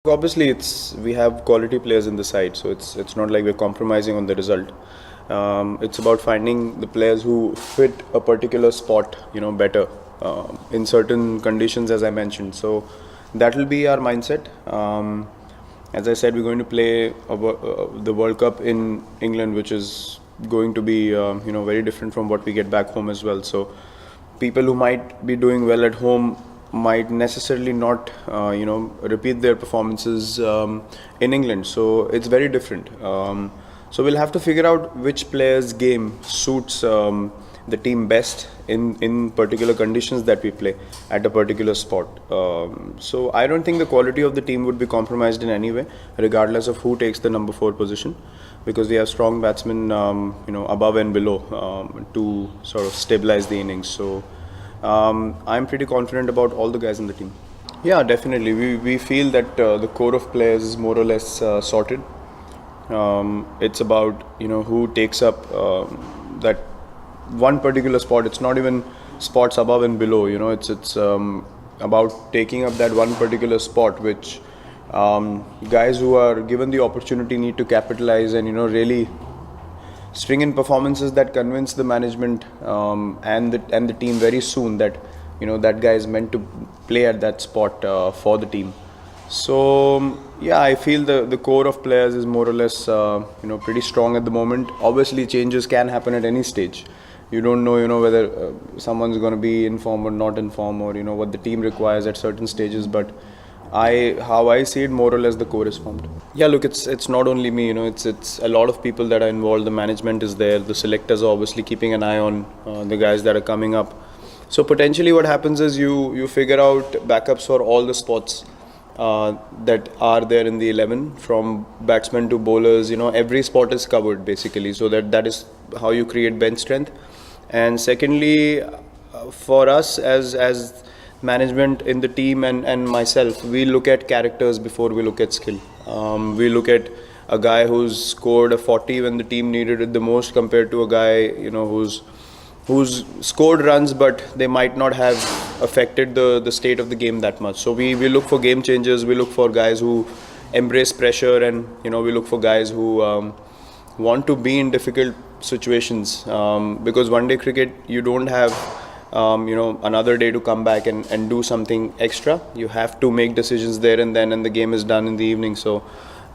Obviously, we have quality players in the side, so it's not like we're compromising on the result. It's about finding the players who fit a particular spot, better in certain conditions, as I mentioned. So that will be our mindset. As I said, we're going to play the World Cup in England, which is going to be very different from what we get back home as well. So people who might be doing well at home might necessarily not repeat their performances in England, so it's very different. So we'll have to figure out which player's game suits the team best in particular conditions that we play at a particular spot. So I don't think the quality of the team would be compromised in any way, regardless of who takes the number 4 position, because we have strong batsmen above and below to sort of stabilize the innings. So I'm pretty confident about all the guys in the team. Yeah, definitely. We feel that the core of players is more or less sorted. It's about who takes up that one particular spot. It's not even spots above and below. It's about taking up that one particular spot, which guys who are given the opportunity need to capitalize and really string in performances that convince the management and the team very soon that that guy is meant to play at that spot for the team. So yeah, I feel the core of players is more or less pretty strong at the moment. Obviously, changes can happen at any stage. You don't know whether someone's going to be in form or not in form, or what the team requires at certain stages. But how I see it, more or less the core is formed. Yeah, look, it's not only me. It's a lot of people that are involved. The management is there. The selectors are obviously keeping an eye on the guys that are coming up. So potentially, what happens is you figure out backups for all the spots that are there in the 11, from batsmen to bowlers. Every spot is covered basically, so that is how you create bench strength. And secondly, for us as management in the team and myself, we look at characters before we look at skill. We look at a guy who's scored a 40 when the team needed it the most, compared to a guy who's scored runs but they might not have affected the state of the game that much. So we look for game changers. We look for guys who embrace pressure, and we look for guys who want to be in difficult situations, because one day cricket, you don't have another day to come back and do something extra. You have to make decisions there and then, and the game is done in the evening. So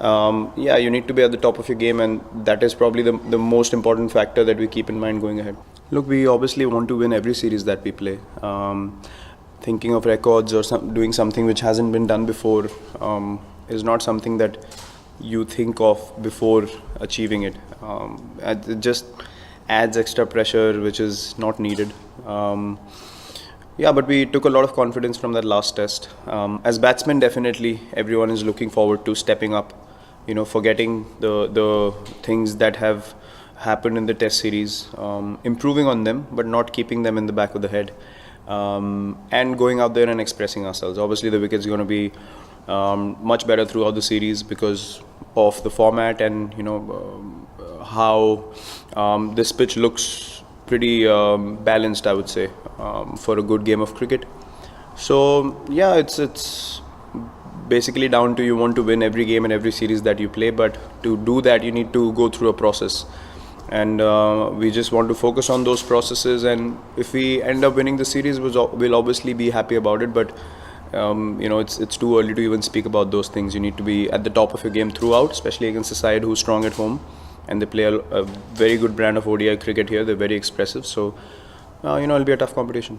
yeah, you need to be at the top of your game, and that is probably the most important factor that we keep in mind going ahead. Look, we obviously want to win every series that we play. Thinking of records or doing something which hasn't been done before is not something that you think of before achieving it. It just adds extra pressure which is not needed. Yeah, but we took a lot of confidence from that last test. As batsmen, definitely everyone is looking forward to stepping up, forgetting the things that have happened in the test series, improving on them but not keeping them in the back of the head, and going out there and expressing ourselves. Obviously the wicket's going to be much better throughout the series because of the format and how this pitch looks pretty balanced, I would say, for a good game of cricket. So yeah, it's basically down to, you want to win every game and every series that you play, but to do that you need to go through a process, and we just want to focus on those processes. And if we end up winning the series, we'll obviously be happy about it, but it's too early to even speak about those things. You need to be at the top of your game throughout, especially against a side who's strong at home, and they play a very good brand of ODI cricket here. They're very expressive, so it'll be a tough competition.